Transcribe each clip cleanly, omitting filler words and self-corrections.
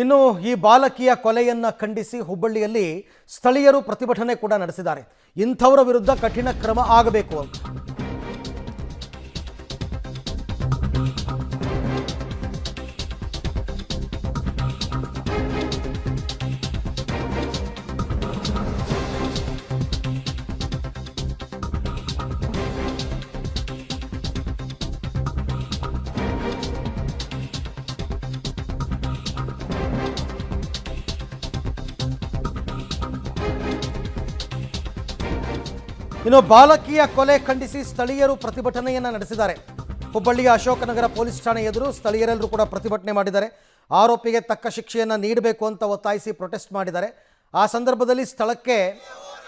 ಇನ್ನು ಈ ಬಾಲಕಿಯ ಕೊಲೆಯನ್ನು ಖಂಡಿಸಿ ಹುಬ್ಬಳ್ಳಿಯಲ್ಲಿ ಸ್ಥಳೀಯರು ಪ್ರತಿಭಟನೆ ಕೂಡ ನಡೆಸಿದ್ದಾರೆ. ಇಂಥವರ ವಿರುದ್ಧ ಕಠಿಣ ಕ್ರಮ ಆಗಬೇಕು ಅಂತ. ಇನ್ನು ಬಾಲಕಿಯ ಕೊಲೆ ಖಂಡಿಸಿ ಸ್ಥಳೀಯರು ಪ್ರತಿಭಟನೆಯನ್ನು ನಡೆಸಿದ್ದಾರೆ. ಹುಬ್ಬಳ್ಳಿಯ ಅಶೋಕನಗರ ಪೊಲೀಸ್ ಠಾಣೆ ಎದುರು ಸ್ಥಳೀಯರೆಲ್ಲರೂ ಕೂಡ ಪ್ರತಿಭಟನೆ ಮಾಡಿದ್ದಾರೆ. ಆರೋಪಿಗೆ ತಕ್ಕ ಶಿಕ್ಷೆಯನ್ನು ನೀಡಬೇಕು ಅಂತ ಒತ್ತಾಯಿಸಿ ಪ್ರೊಟೆಸ್ಟ್ ಮಾಡಿದ್ದಾರೆ. ಆ ಸಂದರ್ಭದಲ್ಲಿ ಸ್ಥಳಕ್ಕೆ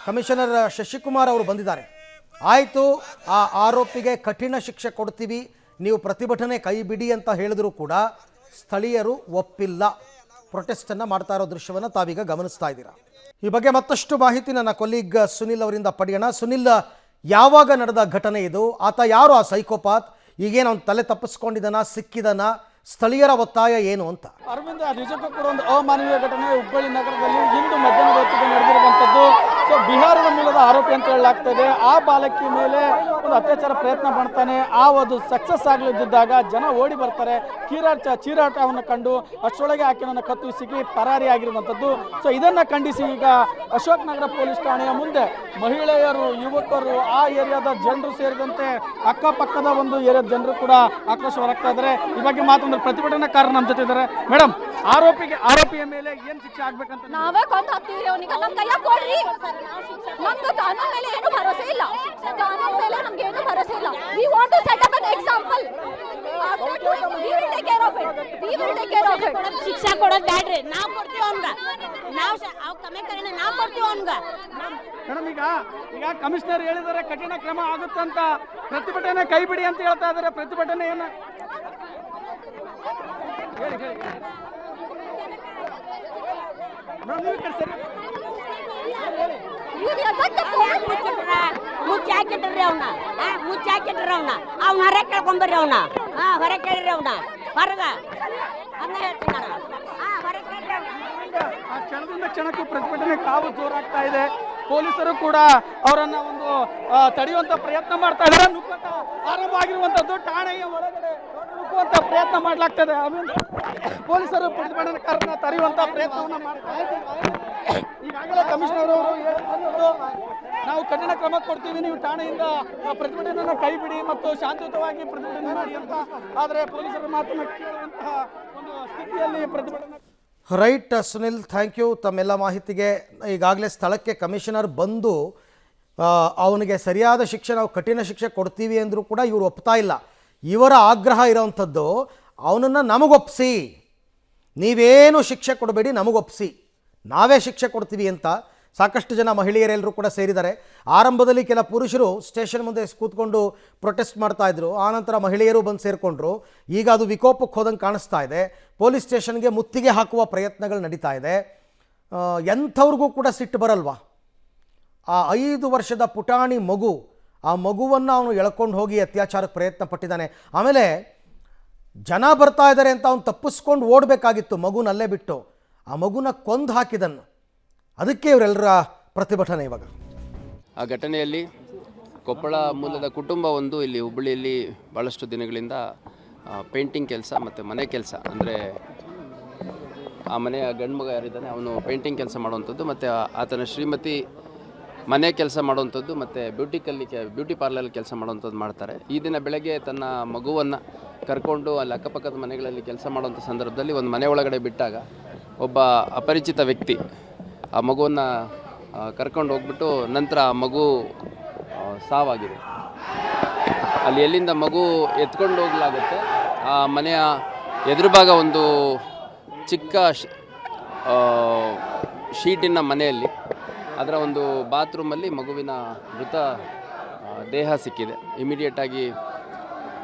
ಕಮಿಷನರ್ ಶಶಿಕುಮಾರ್ ಅವರು ಬಂದಿದ್ದಾರೆ. ಆಯಿತು, ಆ ಆರೋಪಿಗೆ ಕಠಿಣ ಶಿಕ್ಷೆ ಕೊಡ್ತೀವಿ, ನೀವು ಪ್ರತಿಭಟನೆ ಕೈ ಬಿಡಿ ಅಂತ ಹೇಳಿದರೂ ಕೂಡ ಸ್ಥಳೀಯರು ಒಪ್ಪಿಲ್ಲ. ಪ್ರೊಟೆಸ್ಟನ್ನು ಮಾಡ್ತಾ ಇರೋ ದೃಶ್ಯವನ್ನು ತಾವೀಗ ಗಮನಿಸ್ತಾ ಇದ್ದೀರಾ. ಈ ಬಗ್ಗೆ ಮತ್ತಷ್ಟು ಮಾಹಿತಿ ನನ್ನ ಕೊಲೀಗ್ ಸುನಿಲ್ ಅವರಿಂದ ಪಡೆಯೋಣ. ಸುನಿಲ್, ಯಾವಾಗ ನಡೆದ ಘಟನೆ ಇದು? ಆತ ಯಾರು ಆ ಸೈಕೋಪಾತ್? ಈಗೇನು ಅವ್ನು ತಲೆ ತಪ್ಪಿಸ್ಕೊಂಡಿದ್ದಾನ, ಸಿಕ್ಕಿದಾನ? ಸ್ಥಳೀಯರ ಒತ್ತಾಯ ಏನು ಅಂತ? ಅರವಿಂದ, ನಿಜಕ್ಕೂ ಕೂಡ ಒಂದು ಅಮಾನವೀಯ ಘಟನೆ ಹುಬ್ಬಳ್ಳಿ ನಗರದಲ್ಲಿ ಇಂದು ಮಧ್ಯಾಹ್ನದ ಹೊತ್ತಿಗೆ ನಡೆದಿರುವಂಥದ್ದು. ಸೊ ಬಿಹಾರದ ಮೂಲದ ಆರೋಪಿ ಅಂತ ಹೇಳಲಾಗ್ತದೆ. ಆ ಬಾಲಕಿ ಮೇಲೆ ಒಂದು ಅತ್ಯಾಚಾರ ಪ್ರಯತ್ನ ಮಾಡ್ತಾನೆ. ಆ ಒಂದು ಸಕ್ಸಸ್ ಆಗಲಿದ್ದಾಗ ಜನ ಓಡಿ ಬರ್ತಾರೆ. ಚೀರಾಟವನ್ನು ಕಂಡು ಅಷ್ಟರೊಳಗೆ ಆಕೆಯನ್ನು ಕತ್ತು ಸಿಕ್ಕಿ ಪರಾರಿ ಆಗಿರುವಂಥದ್ದು. ಸೊ ಇದನ್ನು ಖಂಡಿಸಿ ಈಗ ಅಶೋಕ್ ನಗರ ಪೊಲೀಸ್ ಠಾಣೆಯ ಮುಂದೆ ಮಹಿಳೆಯರು, ಯುವಕರು, ಆ ಏರಿಯಾದ ಜನರು ಸೇರಿದಂತೆ ಅಕ್ಕಪಕ್ಕದ ಒಂದು ಏರಿಯಾದ ಜನರು ಕೂಡ ಆಕ್ರೋಶ ಹೊರಗ್ತಾ ಇದ್ದಾರೆ. ಈ ಬಗ್ಗೆ ಮಾತನಾಡಿ ಪ್ರತಿಭಟನಾಕಾರರು ನಮ್ಮ ಜೊತೆ ಇದ್ದಾರೆ. ಮೇಡಮ್, ಆರೋಪಿಯ ಮೇಲೆ ಏನ್ ಶಿಕ್ಷೆ ಆಗ್ಬೇಕಂತ ನಾವೇ ಕೊಂದು ಹಾಕ್ತೀವಿ. ಅವನಿಗೆ ನಮ್ಮ ಕೈಯಾಗ ಕೊಡ್ರಿ. ನಮ್ದು ಕಾನೂನು ಮೇಲೆ ಏನು ಭರೋಸೆ ಇಲ್ಲ. ಕಾನೂನು ಮೇಲೆ ನಮ್ಗೆ ಏನು ಭರೋಸೆ ಇಲ್ಲ. We want to set up an example. We will take care of it. We will take care of it. ಶಿಕ್ಷೆ ಕೊಡೋದು ಬ್ಯಾಡ್ರಿ, ನಾವು ಕೊಡ್ತೀವಿ ಅವ್ನ್ಗ. ನಾವು ಅವ್ ಕಮ್ಮಿ ಕರೆನ ನಾವು ಕೊಡ್ತೀವಿ ಅವ್ನ್ಗ. ಮೇಡಮ್, ಈಗ ಕಮಿಷನರ್ ಹೇಳಿದ್ದಾರೆ ಕಠಿಣ ಕ್ರಮ ಆಗುತ್ತಂತ. ಪ್ರತಿಭಟನೆ ಕೈ ಬಿಡಿ ಅಂತ ಹೇಳ್ತಾ ಇದ್ದಾರೆ. ಪ್ರತಿಭಟನೆ ಏನು ಹೇಳಿ ಮುಚ್ಚಾಕಿಟ್ರಿ ಅವನ, ಮುಚ್ಚಾಕಿಟ್ರಿ ಅವನ. ಅವ್ನ ಹೊರ ಕೇಳ್ಕೊಂಬರ್ರಿ ಅವನ. ಹೊರ ಕೇಳ್ರಿ ಅವನ, ಹೊರಗ ಅನ್ನ ಹೇಳ್ತೀನಿ. ಕ್ಷಣದಿಂದ ಕ್ಷಣಕ್ಕೂ ಪ್ರತಿಭಟನೆ ಕಾವು ಜೋರಾಗ್ತಾ ಇದೆ. ಪೊಲೀಸರು ಕೂಡ ಅವರನ್ನ ಒಂದು ತಡೆಯುವಂತ ಪ್ರಯತ್ನ ಮಾಡ್ತಾ ಇದ್ದಾರೆ. ನುಗ್ಗಟ ಆರಂಭ ಆಗಿರುವಂತದ್ದು. ಠಾಣೆಯ ಒಳಗಡೆ ನುಗ್ಗುವಂತ ಪ್ರಯತ್ನ ಮಾಡ್ಲಾಗ್ತದೆ. ಪೊಲೀಸರು ಪ್ರತಿಭಟನಾಕಾರರನ್ನ ತಡೆಯುವಂತ ಪ್ರಯತ್ನವನ್ನ ಮಾಡ್ತಾ ಇದ್ದಾರೆ. ಈಗಾಗಲೇ ಕಮಿಷನರ್ ಅವರು ಹೇಳಿದ್ರು, ನಾವು ಕಠಿಣ ಕ್ರಮ ಕೊಡ್ತೀವಿ, ನೀವು ಠಾಣೆಯಿಂದ ಪ್ರತಿಭಟನೆಯನ್ನು ಕೈ ಬಿಡಿ ಮತ್ತು ಶಾಂತಿಯುತವಾಗಿ ಪ್ರತಿಭಟನೆ ಮಾಡಿ ಅಂತ. ಆದರೆ ಪೊಲೀಸರ ಮಾತನ್ನು ಕೇಳುವಂತಹ ಒಂದು ಸ್ಥಿತಿಯಲ್ಲಿ ಪ್ರತಿಭಟನೆ. ರೈಟ್ ಸುನಿಲ್, ಥ್ಯಾಂಕ್ ಯು ತಮ್ಮೆಲ್ಲ ಮಾಹಿತಿಗೆ. ಈಗಾಗಲೇ ಸ್ಥಳಕ್ಕೆ ಕಮಿಷನರ್ ಬಂದು ಅವನಿಗೆ ಸರಿಯಾದ ಶಿಕ್ಷೆ, ನಾವು ಕಠಿಣ ಶಿಕ್ಷೆ ಕೊಡ್ತೀವಿ ಅಂದರೂ ಕೂಡ ಇವರು ಒಪ್ತಾ ಇಲ್ಲ. ಇವರ ಆಗ್ರಹ ಇರೋವಂಥದ್ದು, ಅವನನ್ನು ನಮಗೊಪ್ಪಿಸಿ, ನೀವೇನು ಶಿಕ್ಷೆ ಕೊಡಬೇಡಿ, ನಮಗೊಪ್ಪಿಸಿ, ನಾವೇ ಶಿಕ್ಷೆ ಕೊಡ್ತೀವಿ ಅಂತ. ಸಾಕಷ್ಟು ಜನ ಮಹಿಳೆಯರೆಲ್ಲರೂ ಕೂಡ ಸೇರಿದ್ದಾರೆ. ಆರಂಭದಲ್ಲಿ ಕೆಲ ಪುರುಷರು ಸ್ಟೇಷನ್ ಮುಂದೆ ಕೂತ್ಕೊಂಡು ಪ್ರೊಟೆಸ್ಟ್ ಮಾಡ್ತಾಯಿದ್ರು. ಆನಂತರ ಮಹಿಳೆಯರು ಬಂದು ಸೇರಿಕೊಂಡ್ರು. ಈಗ ಅದು ವಿಕೋಪಕ್ಕೆ ಹೋದಂಗೆ ಕಾಣಿಸ್ತಾ ಇದೆ. ಪೊಲೀಸ್ ಸ್ಟೇಷನ್ಗೆ ಮುತ್ತಿಗೆ ಹಾಕುವ ಪ್ರಯತ್ನಗಳು ನಡೀತಾ ಇದೆ. ಎಂಥವ್ರಿಗೂ ಕೂಡ ಸಿಟ್ಟು ಬರಲ್ವಾ? ಆ 5 ವರ್ಷದ ಪುಟಾಣಿ ಮಗು, ಆ ಮಗುವನ್ನು ಅವನು ಎಳ್ಕೊಂಡು ಹೋಗಿ ಅತ್ಯಾಚಾರಕ್ಕೆ ಪ್ರಯತ್ನ ಪಟ್ಟಿದ್ದಾನೆ. ಆಮೇಲೆ ಜನ ಬರ್ತಾ ಇದ್ದಾರೆ ಅಂತ ಅವನು ತಪ್ಪಿಸ್ಕೊಂಡು ಓಡಬೇಕಾಗಿತ್ತು, ಮಗುನಲ್ಲೇ ಬಿಟ್ಟು. ಆ ಮಗುನ ಕೊಂದು ಹಾಕಿದನ್ನು. ಅದಕ್ಕೆ ಇವರೆಲ್ಲರ ಪ್ರತಿಭಟನೆ. ಇವಾಗ ಆ ಘಟನೆಯಲ್ಲಿ ಕೊಪ್ಪಳ ಮೂಲದ ಕುಟುಂಬ ಒಂದು ಇಲ್ಲಿ ಹುಬ್ಬಳ್ಳಿಯಲ್ಲಿ ಭಾಳಷ್ಟು ದಿನಗಳಿಂದ ಪೇಂಟಿಂಗ್ ಕೆಲಸ ಮತ್ತು ಮನೆ ಕೆಲಸ, ಅಂದರೆ ಆ ಮನೆಯ ಗಂಡು ಮಗ ಯಾರಿದ್ದಾನೆ ಅವನು ಪೇಂಟಿಂಗ್ ಕೆಲಸ ಮಾಡುವಂಥದ್ದು, ಮತ್ತು ಆತನ ಶ್ರೀಮತಿ ಮನೆ ಕೆಲಸ ಮಾಡುವಂಥದ್ದು, ಮತ್ತು ಬ್ಯೂಟಿ ಪಾರ್ಲರ್ ಕೆಲಸ ಮಾಡುವಂಥದ್ದು ಮಾಡ್ತಾರೆ. ಈ ದಿನ ಬೆಳಗ್ಗೆ ತನ್ನ ಮಗುವನ್ನು ಕರ್ಕೊಂಡು ಅಲ್ಲಿ ಅಕ್ಕಪಕ್ಕದ ಮನೆಗಳಲ್ಲಿ ಕೆಲಸ ಮಾಡುವಂಥ ಸಂದರ್ಭದಲ್ಲಿ ಒಂದು ಮನೆ ಒಳಗಡೆ ಬಿಟ್ಟಾಗ ಒಬ್ಬ ಅಪರಿಚಿತ ವ್ಯಕ್ತಿ ಆ ಮಗುವನ್ನು ಕರ್ಕೊಂಡು ಹೋಗ್ಬಿಟ್ಟು ನಂತರ ಆ ಮಗು ಸಾವಾಗಿದೆ. ಅಲ್ಲಿ ಎಲ್ಲಿಂದ ಮಗು ಎತ್ಕೊಂಡು ಹೋಗಲಾಗುತ್ತೆ, ಆ ಮನೆಯ ಎದುರು ಭಾಗ ಒಂದು ಚಿಕ್ಕ ಶೀಟಿನ ಮನೆಯಲ್ಲಿ ಅದರ ಒಂದು ಬಾತ್ರೂಮಲ್ಲಿ ಮಗುವಿನ ಮೃತ ದೇಹ ಸಿಕ್ಕಿದೆ. ಇಮಿಡಿಯೇಟಾಗಿ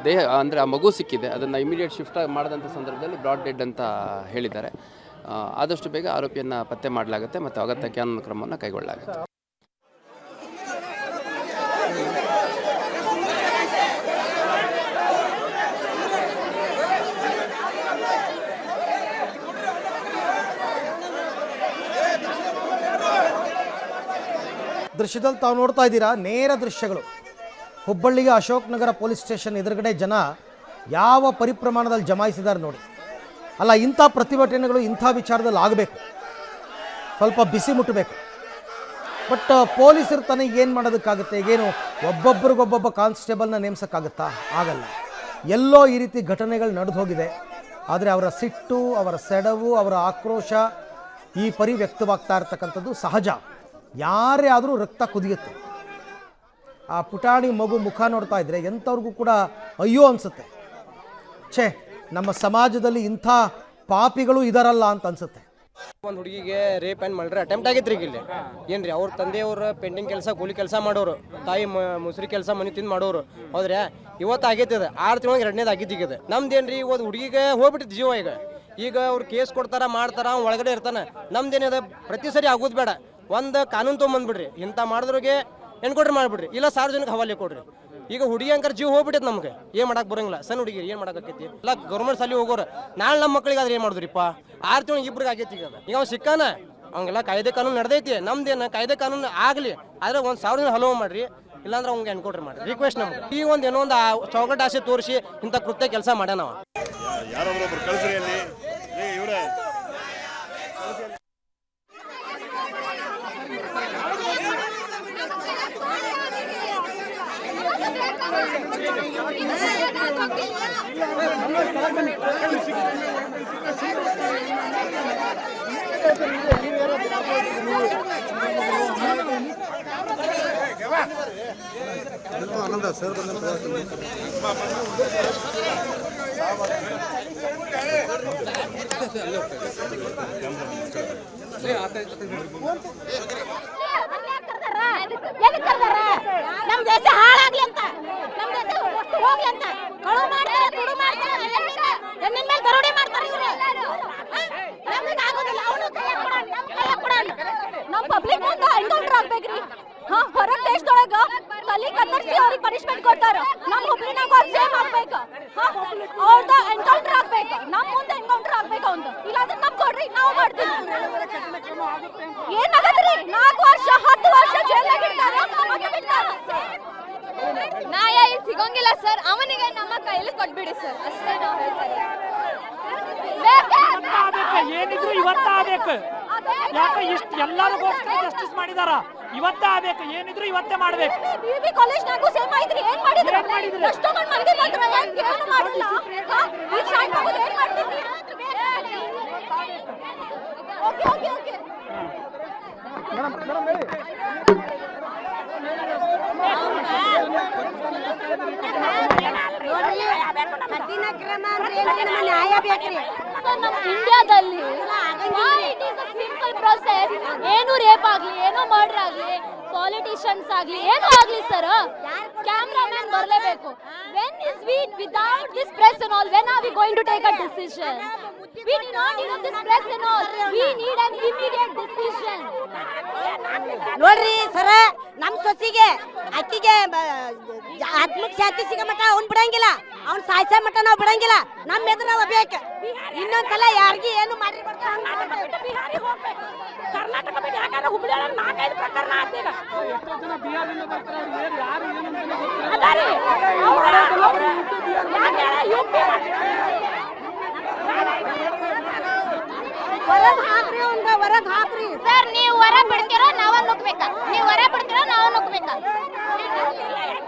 ದೇಹ ಅಂದರೆ ಆ ಮಗು ಸಿಕ್ಕಿದೆ. ಅದನ್ನು ಇಮಿಡಿಯೇಟ್ ಶಿಫ್ಟ್ ಮಾಡಿದಂಥ ಸಂದರ್ಭದಲ್ಲಿ ಬ್ರಾಡ್ ಡೆಡ್ ಅಂತ ಹೇಳಿದ್ದಾರೆ. ಆದಷ್ಟು ಬೇಗ ಆರೋಪಿಯನ್ನು ಪತ್ತೆ ಮಾಡಲಾಗುತ್ತೆ ಮತ್ತು ಅಗತ್ಯ ಕಾನೂನು ಕ್ರಮವನ್ನು ಕೈಗೊಳ್ಳಲಾಗುತ್ತೆ. ದೃಶ್ಯದಲ್ಲಿ ತಾವು ನೋಡ್ತಾ ಇದ್ದೀರಾ, ನೇರ ದೃಶ್ಯಗಳು. ಹುಬ್ಬಳ್ಳಿಯ ಅಶೋಕ್ ನಗರ ಪೊಲೀಸ್ ಸ್ಟೇಷನ್ ಎದುರುಗಡೆ ಜನ ಯಾವ ಪರಿಪ್ರಮಾಣದಲ್ಲಿ ಜಮಾಯಿಸಿದ್ದಾರೆ ನೋಡಿ. ಅಲ್ಲ, ಇಂಥ ಪ್ರತಿಭಟನೆಗಳು ಇಂಥ ವಿಚಾರದಲ್ಲಿ ಆಗಬೇಕು, ಸ್ವಲ್ಪ ಬಿಸಿ ಮುಟ್ಟಬೇಕು. ಬಟ್ ಪೊಲೀಸರು ತನಗೆ ಏನು ಮಾಡೋದಕ್ಕಾಗುತ್ತೆ? ಏನು ಒಬ್ಬೊಬ್ಬರಿಗೊಬ್ಬೊಬ್ಬ ಕಾನ್ಸ್ಟೇಬಲ್ನ ನೇಮಿಸೋಕ್ಕಾಗುತ್ತಾ? ಆಗಲ್ಲ. ಎಲ್ಲೋ ಈ ರೀತಿ ಘಟನೆಗಳು ನಡೆದು ಹೋಗಿದೆ. ಆದರೆ ಅವರ ಸಿಟ್ಟು, ಅವರ ಸೆಡವು, ಅವರ ಆಕ್ರೋಶ ಈ ಪರಿ ವ್ಯಕ್ತವಾಗ್ತಾ ಇರ್ತಕ್ಕಂಥದ್ದು ಸಹಜ. ಯಾರೇ ಆದರೂ ರಕ್ತ ಕುದಿಯುತ್ತೆ. ಆ ಪುಟಾಣಿ ಮಗು ಮುಖ ನೋಡ್ತಾ ಇದ್ರೆ ಎಂಥವ್ರಿಗೂ ಕೂಡ ಅಯ್ಯೋ ಅನಿಸುತ್ತೆ. ಛೇ, ನಮ್ಮ ಸಮಾಜದಲ್ಲಿ ಇಂಥ ಪಾಪಿಗಳು ಇದಾರಲ್ಲ ಅಂತ ಅನ್ಸುತ್ತೆ. ಒಂದು ಹುಡುಗಿಗೆ ರೇಪ್ ಆ್ಯಂಡ್ ಮರ್ಡರ್ ಅಟೆಂಪ್ಟ್ ಆಗಿತ್ತು ರೀ ಇಲ್ಲಿ. ಏನ್ರಿ ಅವ್ರ ತಂದೆಯವ್ರು ಪೆಂಡಿಂಗ್ ಕೆಲಸ, ಕೂಲಿ ಕೆಲಸ ಮಾಡೋರು, ತಾಯಿ ಮುಸ್ರಿ ಕೆಲಸ ಮನೆ ತಿಂದು ಮಾಡೋರು. ಹೌದ್ರೆ ಇವತ್ತು ಆಗೈತೆ ಅದು 6 ತಿಂಗಳಿಗೆ 2ನೇದು ಆಗಿದ್ದೀಗ. ನಮ್ದೇನ್ರಿ ಇವತ್ತು ಹುಡುಗಿಗೆ ಹೋಗ್ಬಿಟ್ಟಿತ್ತು ಜೀವ. ಈಗ ಅವ್ರು ಕೇಸ್ ಕೊಡ್ತಾರ, ಮಾಡ್ತಾರ, ಅವ್ನು ಒಳಗಡೆ ಇರ್ತಾನೆ. ನಮ್ದೇನಿದೆ, ಪ್ರತಿ ಸರಿ ಆಗೋದು ಬೇಡ, ಒಂದು ಕಾನೂನು ತೊಗೊಂಬಂದ್ಬಿಡ್ರಿ. ಇಂಥ ಮಾಡಿದ್ರಿಗೆ ಎನ್ಕೌಂಟ್ರಿ ಮಾಡಿಬಿಡ್ರಿ, ಇಲ್ಲ ಸಾರ್ವಜನಿಕ ಹವಾಲೆ ಕೊಡ್ರಿ. ಈಗ ಹುಡುಗಿ ಅಂಕರ್ ಜೀವ ಹೋಗ್ಬಿಟ್ಟೈತೆ ನಮ್ಗೆ, ಏನು ಮಾಡಕ್ಕೆ ಬರೋಂಗಿಲ್ಲ. ಸಣ್ಣ ಹುಡುಗಿ ಏನು ಮಾಡೋಕೈತಿ? ಎಲ್ಲ ಗೌರ್ಮೆಂಟ್ ಸಾಲಿ ಹೋಗೋರು. ನಾಳೆ ನಮ್ಮ ಮಕ್ಕಳಿಗೆ ಆದ್ರೆ ಏನು ಮಾಡಿದ್ರಿಪ್ಪ? 6 ತಿಂಗಳಿಗೆ ಇಬ್ರಿಗೆ ಆಗೈತಿ. ಈಗ ಅವ್ನು ಸಿಕ್ಕಾನ, ಅವಂಗೆಲ್ಲ ಕಾಯ್ದೆ ಕಾನೂನು ನಡೆದೈತಿ. ನಮ್ದೇನು ಕಾಯ್ದೆ ಕಾನೂನು ಆಗಲಿ, ಆದರೆ ಒಂದು ಸಾರ್ವಜನಿಕ ಹಲವು ಮಾಡ್ರಿ, ಇಲ್ಲಾಂದ್ರೆ ಅವ್ನಿಗೆ ಎನ್ಕೌಂಟ್ರಿ ಮಾಡ್ರಿ. ರಿಕ್ವೆಸ್ಟ್ ನಮ್ಗೆ. ಈ ಒಂದು ಏನೋ ಒಂದು ಚೌಕಟ್ಟು ಆಸೆ ತೋರಿಸಿ ಇಂಥ ಕೃತ್ಯ ಕೆಲಸ ಮಾಡ್ಯಾನ ನಾವು. ಯಾರೊಬ್ಬರೊಬ್ರು ಕಳಿಸ್ರಿ ಅಲ್ಲಿ ಇವರೇ. ಆನಂದ ಸರ್ ನಮ್ ದೇಶ ಹಾಳಾಗ್ಲಿ ಅಂತ, ನಮ್ ದೇಶ ಒಟ್ಟು ಹೋಗ್ಲಿ ಅಂತ ಕಳು ಮಾಡ್ತಾರೆ, ತುಡು ಮಾಡ್ತಾರೆ, ಹೆಣ್ಣಿನ ಮೇಲೆ ದರೋಡೆ ಮಾಡ್ತಾರೆ ಇವರು. ನಮ್ಗೆ ಆಗೋದಿಲ್ಲ, ಅವನು ನಮ್ ಪಬ್ಲಿಕ್ ಮುಂದೆ ಎನ್ಕೌಂಟರ್ ಆಗ್ಬೇಕ್ರಿ. ಹೊರಗ್ ದೇಶದೊಳಗ ತಲೆ ಕತ್ತರಿಸಿ ಅವ್ರಿಗೆ ಪನಿಷ್ಮೆಂಟ್ ಕೊಡ್ತಾರ. ನಮ್ ಹುಬ್ಳಿನಾಗ ಸೇಮ್ ಆಗ್ಬೇಕು, ಅವ್ರದ್ದು ಎನ್ಕೌಂಟರ್ ಆಗ್ಬೇಕು, ನಮ್ ಮುಂದೆ ಎನ್ಕೌಂಟರ್ ಆಗ್ಬೇಕು ಅವ್ನು. ಇಲ್ಲಾಂದ್ರೆ ನಮ್ ಕೊಡ್ರಿ, ನಾವು ಮಾಡ್ತೀವಿ. ಏನಾಗತ್ರಿ? 4 ವರ್ಷ 10 ವರ್ಷ ಜೈಲಾಗ ಇಡ್ತಾರ, ನ್ಯಾಯ ಇಲ್ಲಿ ಸಿಗೋಂಗಿಲ್ಲ ಸರ್. ಅವನಿಗೆ ನಮ್ಮ ಕೈಯಲ್ಲಿ ಕೊಟ್ಬಿಡಿ ಸರ್, ಅಷ್ಟೇ ನಾವು ಹೇಳ್ತಾರೆ. ಏನಿದ್ರು ಇವತ್ತಾಗಬೇಕು. ಯಾಕೆ ಇಷ್ಟು ಎಲ್ಲರಿಗೋಸ್ಕರ ಜಸ್ಟಿಸ್ ಮಾಡಿದಾರ, ಇವತ್ತೇ ಆಗ್ಬೇಕು. ಏನಿದ್ರು ಇವತ್ತೇ ಮಾಡ್ಬೇಕು. ಬಿಬಿ ಕಾಲೇಜ್ನಾಗೂ ಸೇಮ್ ಐತ್ರಿ. ಏನ್ ಮಾಡಿದ್ರು? ಎಷ್ಟೋ ಮಂದಿ ಮಂದಿ ಮಾತ್ರ ಏನು ಮಾಡಿಲ್ಲ. ಈ ಸ್ಟ್ರೈಕ್ ಮಾಡೋದು ಏನ್ ಮಾಡ್ತಿದ್ರಿ? ಓಕೆ ಓಕೆ ಓಕೆ ಇಂಡಿಯಾದಲ್ಲಿ ಸಿಂಪಲ್ ಪ್ರೊಸೆಸ್. ಏನು ರೇಪ್ ಆಗ್ಲಿ, ಏನೋ ಮರ್ಡರ್ ಆಗ್ಲಿ, ಪಾಲಿಟಿಷಿಯನ್ಸ್ ಆಗ್ಲಿ, ಏನೋ ಆಗ್ಲಿ ಸರ್, ಕ್ಯಾಮ್ರಾಮನ್ ಬರಲೇಬೇಕು. when is we without this press and all, when are we going to take a decision? We do not need this press and all, we need an immediate decision. ನೋಡ್ರಿ ಸರ, ನಮ್ ಸೊಸಿಗೆ ಅಕ್ಕಿಗೆ ಆತ್ಮಶಾಂತಿ ಸಿಗ ಮಟ್ಟ ಅವ್ನ್ ಬಿಡಂಗಿಲ್ಲ, ಅವ್ನ್ ಸಾಯ್ಸ ಮಟ್ಟ ನಾವ್ ಬಿಡಂಗಿಲ್ಲ. ನಮ್ ಎದುರು ನಾವ್ ಬೇಕು. ಇನ್ನೊಂದ್ಸಲ ಯಾರಿಗಿ ಏನು ಮಾಡಿ ಬಿಹಾರಿ ಹೋಗ್ಬೇಕು, ಕರ್ನಾಟಕ ಬಿಟ್ಟು ಯಾಕಂದ್ರೆ ಹುಬ್ಳಿ 4-5 ಪ್ರಕರಣ ಆಗ್ತೀಗ. ಹೊರಗ್ ಹಾಕ್ರಿ, ಅವ್ನ್ಗ ಹೊರಗ್ ಹಾಕ್ರಿ. ಸರ್, ನೀವು ಹೊರ ಬಿಡ್ತೀರೋ ನಾವ ನುಗ್ಬೇಕ, ನೀವು ಹೊರ ಬಿಡ್ತೀರೋ ನಾವ ನುಗ್ಬೇಕ.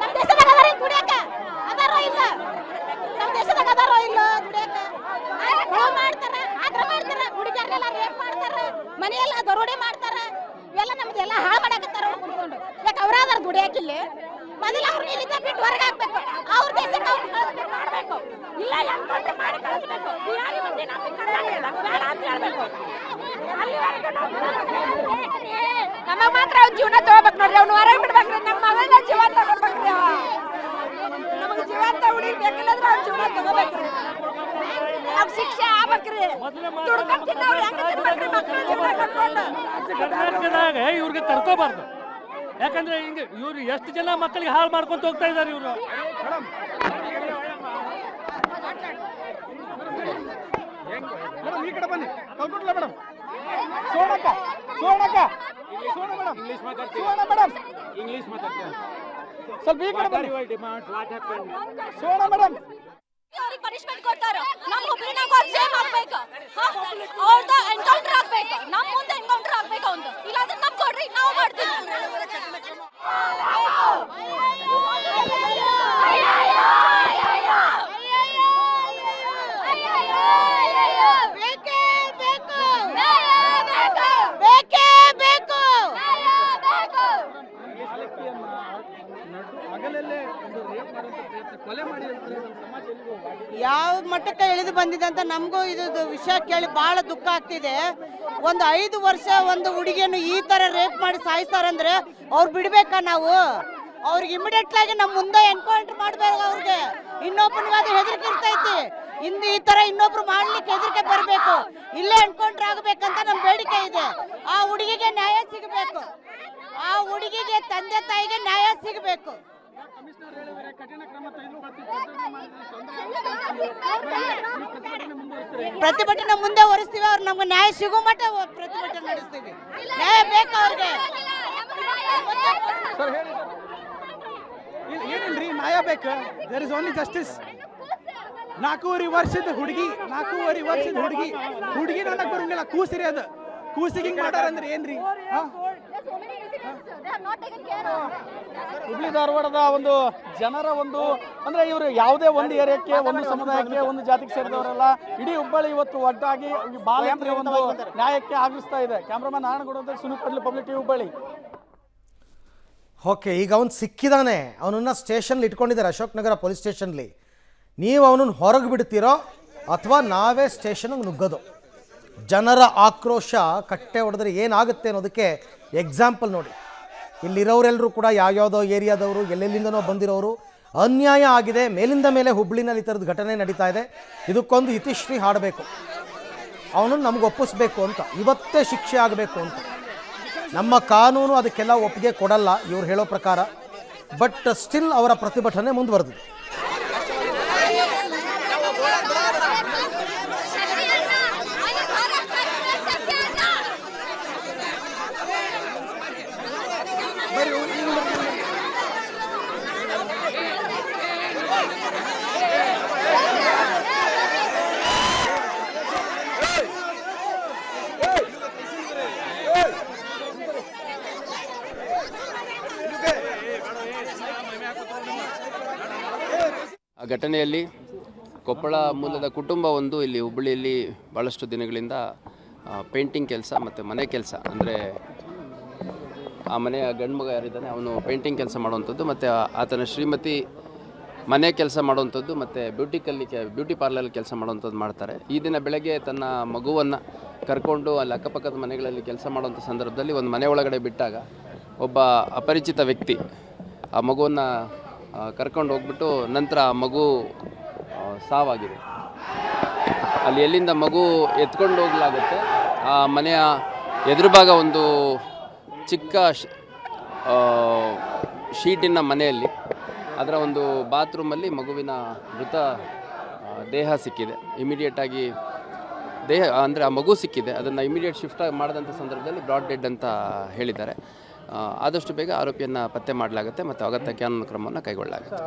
ನಮ್ಮ ದೇಶದಾಗ ಅದಾರ ದುಡಿಯಾಕ, ಅದಾರೋ ಇಲ್ಲ? ನಮ್ಮ ದೇಶದಾಗ ಅದಾರೋ ಇಲ್ಲ ದುಡಿಯಾಕ? ಮಾಡ್ತಾರ, ಆದ್ರ ಮಾಡ್ತಾರ, ಹುಡುಗಿಯರ್ನೆಲ್ಲ ರೇಪ್ ಮಾಡ್ತಾರ, ಮನೆಯೆಲ್ಲ ದರೋಡೆ ಮಾಡ್ತಾರ. ಇವೆಲ್ಲ ನಮ್ದೆಲ್ಲ ಹಾಳು ಮಾಡಾಕತ್ತಾರ ಅವ್ರು ಕುತ್ಕೊಂಡು. ಯಾಕೆ ಅವ್ರಾದಾರ ದುಡಿಯಾಕಿಲ್ಲ? ಮೊದಲು ಅವ್ರನ್ನ ಇಲ್ಲಿಂದ ಬಿಟ್ಟು ಹೊರಗೆ ಹಾಕ್ಬೇಕು, ಅವ್ರ ದೇಶಕ್ಕೆ ಅವ್ರು ಕಳಿಸ್ಬೇಕು ಮಾಡಬೇಕು. ಇಲ್ಲ ಎನ್ಕೌಂಟರ್ ಮಾಡಿ ಕಳಿಸ್ಬೇಕು. ಬಿಹಾರಿ ಮಂದಿ ನಮ್ಮ ಕರ್ನಾಟಕದಾಗ ಬೇಡ ಅಂತ ಹೇಳ್ಬೇಕು. ನಮಗ್ ಮಾತ್ರ ಅವ್ನ ಜೀವನ ತಗೋಬೇಕು ನೋಡ್ರಿ, ಅವ್ನು ಹೊರಗೆ ಬಿಡ್ಬೇಕ್ರಿ. ನಮ್ಮ ಮಗನ ಜೀವ ತಗೋಬೇಕ್ರಿ, ನಮಗೆ ಜೀವಂತ ಉಳಿಬೇಕಿಲ್ಲಂದ್ರೆ ಅವ್ನ ಜೀವನ ತಗೋಬೇಕ್ರಿ. ನಮ್ ಶಿಕ್ಷೆ ಆಗ್ಬೇಕ್ರಿ. ದುಡ್ಕೊಂಡ್ ತಿನ್ನೋರು ಹೆಂಗ ತಿನ್ಬೇಕ್ರಿ ಮಕ್ಕಳು ಜೀವನ ಕಟ್ಕೊಂಡು? ಕರ್ನಾಟಕದಾಗ ಇವ್ರಿಗೆ ತರ್ಕೋಬಾರ್ದು. ಯಾಕಂದ್ರೆ ಹಿಂಗೆ ಇವ್ರು ಎಷ್ಟು ಜನ ಮಕ್ಕಳಿಗೆ ಹಾಳು ಮಾಡ್ಕೊಂತ ಹೋಗ್ತಾ ಇದ್ದಾರೆ ಇವರು. ಮೇಡಮ್ ಈ ಕಡೆ ಬನ್ನಿ, ಕಲ್ಕೊಟ್ಲ ಮೇಡಮ್. ಸೋಣಕ್ಕ ಸೋಣಕ್ಕ ಸ್ವಲ್ಪ ಈ ಕಡೆ ಬನ್ನಿ. ಸುವರ್ಣ ಮೇಡಮ್, ಅವ್ರಿಗೆ ಪನಿಷ್ಮೆಂಟ್ ಕೊಡ್ತಾರ, ನಮ್ಮ ಹುಬ್ಳಿನಾಗ ಅವ್ರು ಸೇಮ್ ಆಗ್ಬೇಕು, ಅವ್ರದ್ದು ಎನ್ಕೌಂಟರ್ ಆಗ್ಬೇಕು, ನಮ್ಮ ಮುಂದೆ ಎನ್ಕೌಂಟರ್ ಆಗ್ಬೇಕು ಅವ್ನು, ಇಲ್ಲಾಂದ್ರೆ ನಮ್ ಕೊಡ್ರಿ, ನಾವು ಮಾಡ್ತೀವಿ. ಯಾವ ಮಟ್ಟಕ್ಕೆ ಇಳಿದು ಬಂದಿದೆ ಅಂತ ನಮಗೂ ಇದು ವಿಷಯ ಕೇಳಿ ಬಹಳ ದುಃಖ ಆಗ್ತಿದೆ. ಒಂದು 5 ವರ್ಷ ಒಂದು ಹುಡುಗಿಯನ್ನು ಈ ತರ ರೇಪ್ ಮಾಡಿ ಸಾಯಿಸ್ತಾರಂದ್ರೆ ಅವ್ರು ಬಿಡ್ಬೇಕಾ ನಾವು? ಅವ್ರಿಗೆ ಇಮಿಡಿಯೇಟ್ ಆಗಿ ನಮ್ಮ ಮುಂದೆ ಎನ್ಕೌಂಟರ್ ಮಾಡ್ಬೇಕು. ಅವ್ರಿಗೆ ಇನ್ನೊಬ್ಬನಿಗೆ ಅದು ಹೆದರಿಕೆ ಇರ್ತೈತಿ, ಇಂದು ಈ ತರ ಇನ್ನೊಬ್ರು ಮಾಡ್ಲಿಕ್ಕೆ ಹೆದರಿಕೆ ಬರಬೇಕು, ಇಲ್ಲೇ ಎನ್ಕೌಂಟರ್ ಆಗಬೇಕಂತ ನಮ್ಮ ಬೇಡಿಕೆ ಇದೆ. ಆ ಹುಡುಗಿಗೆ ನ್ಯಾಯ ಸಿಗಬೇಕು, ಆ ಹುಡುಗಿಗೆ ತಂದೆ ತಾಯಿಗೆ ನ್ಯಾಯ ಸಿಗಬೇಕು. ಪ್ರತಿಭಟನೆ ಮುಂದೆ ಹೊರಿಸ್ತೀವಿ, ಅವ್ರು ನಮ್ಗೆ ನ್ಯಾಯ ಸಿಗೋ ಮಟ್ಟ ಪ್ರತಿಭಟನೆ ನಡೆಸ್ತೀವಿ. ನ್ಯಾಯ ಬೇಕು ಅವ್ರಿಗೆ. ಏನಿಲ್ರಿ, ನ್ಯಾಯ ಬೇಕು. There is only justice. 4 ವರ್ಷದ ಹುಡುಗಿ ನನಗೆ ಬರಂಗಿಲ್ಲ. ಕೂಸಿರಿ ಅದು, ಕೂಸಿಗೆ ಹಿಂಗ್ ಮಾಡಾರಂದ್ರೆ ಏನ್ರಿ? ಹುಬ್ಳಿ ಧಾರವಾಡದ ಒಂದು ಜನರ ಒಂದು ಅಂದ್ರೆ ಇವರು ಯಾವುದೇ ಒಂದು ಏರಿಯಾಕ್ಕೆ, ಒಂದು ಸಮುದಾಯಕ್ಕೆ, ಒಂದು ಜಾತಿಗೆ ಸೇರಿದವರಲ್ಲ. ಇಡೀ ಹುಬ್ಬಳ್ಳಿ ಇವತ್ತು ಒಟ್ಟಾಗಿ ಬಾಲಕರಿಗೆ ಒಂದು ನ್ಯಾಯಕ್ಕೆ ಆಗ್ರಹಿಸ್ತಾ ಇದೆ. Cameraman Narayanagowda, Sunil Padli, public TV, Hubballi. Okay, ಈಗ ಅವನು ಸಿಕ್ಕಿದಾನೆ, ಅವನನ್ನು ಸ್ಟೇಷನ್ಲಿ ಇಟ್ಕೊಂಡಿದ್ದಾರೆ, ಅಶೋಕ್ ನಗರ ಪೊಲೀಸ್ ಸ್ಟೇಷನ್ಲಿ. ನೀವು ಅವನನ್ನು ಹೊರಗೆ ಬಿಡ್ತೀರೋ ಅಥವಾ ನಾವೇ ಸ್ಟೇಷನ್ಗೆ ನುಗ್ಗೋದು? ಜನರ ಆಕ್ರೋಶ ಕಟ್ಟೆ ಹೊಡೆದ್ರೆ ಏನಾಗುತ್ತೆ ಅನ್ನೋದಕ್ಕೆ ಎಕ್ಸಾಂಪಲ್ ನೋಡಿ. ಇಲ್ಲಿರೋರೆಲ್ಲರೂ ಕೂಡ ಯಾವ್ಯಾವುದೋ ಏರಿಯಾದವರು, ಎಲ್ಲೆಲ್ಲಿಂದನೋ ಬಂದಿರೋರು. ಅನ್ಯಾಯ ಆಗಿದೆ, ಮೇಲಿಂದ ಮೇಲೆ ಹುಬ್ಳಿನಲ್ಲಿ ಈ ಥರದ ಘಟನೆ ನಡೀತಾ ಇದೆ. ಇದಕ್ಕೊಂದು ಇತಿಶ್ರೀ ಹಾಡಬೇಕು, ಅವನನ್ನು ನಮ್ಗೆ ಒಪ್ಪಿಸ್ಬೇಕು ಅಂತ, ಇವತ್ತೇ ಶಿಕ್ಷೆ ಆಗಬೇಕು ಅಂತ. ನಮ್ಮ ಕಾನೂನು ಅದಕ್ಕೆಲ್ಲ ಒಪ್ಪಿಗೆ ಕೊಡಲ್ಲ ಇವ್ರು ಹೇಳೋ ಪ್ರಕಾರ. ಬಟ್ ಸ್ಟಿಲ್ ಅವರ ಪ್ರತಿಭಟನೆ ಮುಂದುವರೆದಿದೆ. ಆ ಘಟನೆಯಲ್ಲಿ ಕೊಪ್ಪಳ ಮೂಲದ ಕುಟುಂಬ ಒಂದು ಇಲ್ಲಿ ಹುಬ್ಬಳ್ಳಿಯಲ್ಲಿ ಭಾಳಷ್ಟು ದಿನಗಳಿಂದ ಪೇಂಟಿಂಗ್ ಕೆಲಸ ಮತ್ತು ಮನೆ ಕೆಲಸ, ಅಂದರೆ ಆ ಮನೆಯ ಗಂಡು ಮಗ ಯಾರಿದ್ದಾನೆ ಅವನು ಪೇಂಟಿಂಗ್ ಕೆಲಸ ಮಾಡುವಂಥದ್ದು, ಮತ್ತು ಆತನ ಶ್ರೀಮತಿ ಮನೆ ಕೆಲಸ ಮಾಡುವಂಥದ್ದು, ಮತ್ತು ಬ್ಯೂಟಿ ಪಾರ್ಲರಲ್ಲಿ ಕೆಲಸ ಮಾಡುವಂಥದ್ದು ಮಾಡ್ತಾರೆ. ಈ ದಿನ ಬೆಳಗ್ಗೆ ತನ್ನ ಮಗುವನ್ನು ಕರ್ಕೊಂಡು ಅಲ್ಲಿ ಅಕ್ಕಪಕ್ಕದ ಮನೆಗಳಲ್ಲಿ ಕೆಲಸ ಮಾಡುವಂಥ ಸಂದರ್ಭದಲ್ಲಿ ಒಂದು ಮನೆ ಒಳಗಡೆ ಬಿಟ್ಟಾಗ ಒಬ್ಬ ಅಪರಿಚಿತ ವ್ಯಕ್ತಿ ಆ ಮಗುವನ್ನು ಕರ್ಕೊಂಡು ಹೋಗ್ಬಿಟ್ಟು ನಂತರ ಆ ಮಗು ಸಾವಾಗಿದೆ. ಅಲ್ಲಿ ಎಲ್ಲಿಂದ ಮಗು ಎತ್ಕೊಂಡು ಹೋಗಲಾಗುತ್ತೆ, ಆ ಮನೆಯ ಎದುರು ಭಾಗ ಒಂದು ಚಿಕ್ಕ ಶೀಟಿನ ಮನೆಯಲ್ಲಿ ಅದರ ಒಂದು ಬಾತ್ರೂಮಲ್ಲಿ ಮಗುವಿನ ಮೃತ ದೇಹ ಸಿಕ್ಕಿದೆ. ಇಮಿಡಿಯೇಟಾಗಿ ದೇಹ ಅಂದರೆ ಆ ಮಗು ಸಿಕ್ಕಿದೆ, ಅದನ್ನು ಇಮಿಡಿಯೇಟ್ ಶಿಫ್ಟ್ ಮಾಡಿದಂಥ ಸಂದರ್ಭದಲ್ಲಿ ಬ್ರಾಡ್ ಡೆಡ್ ಅಂತ ಹೇಳಿದ್ದಾರೆ. ಆದಷ್ಟು ಬೇಗ ಆರೋಪಿಯನ್ನು ಪತ್ತೆ ಮಾಡಲಾಗುತ್ತೆ ಮತ್ತು ಅಗತ್ಯ ಕಾನೂನು ಕ್ರಮವನ್ನು ಕೈಗೊಳ್ಳಲಾಗುತ್ತೆ.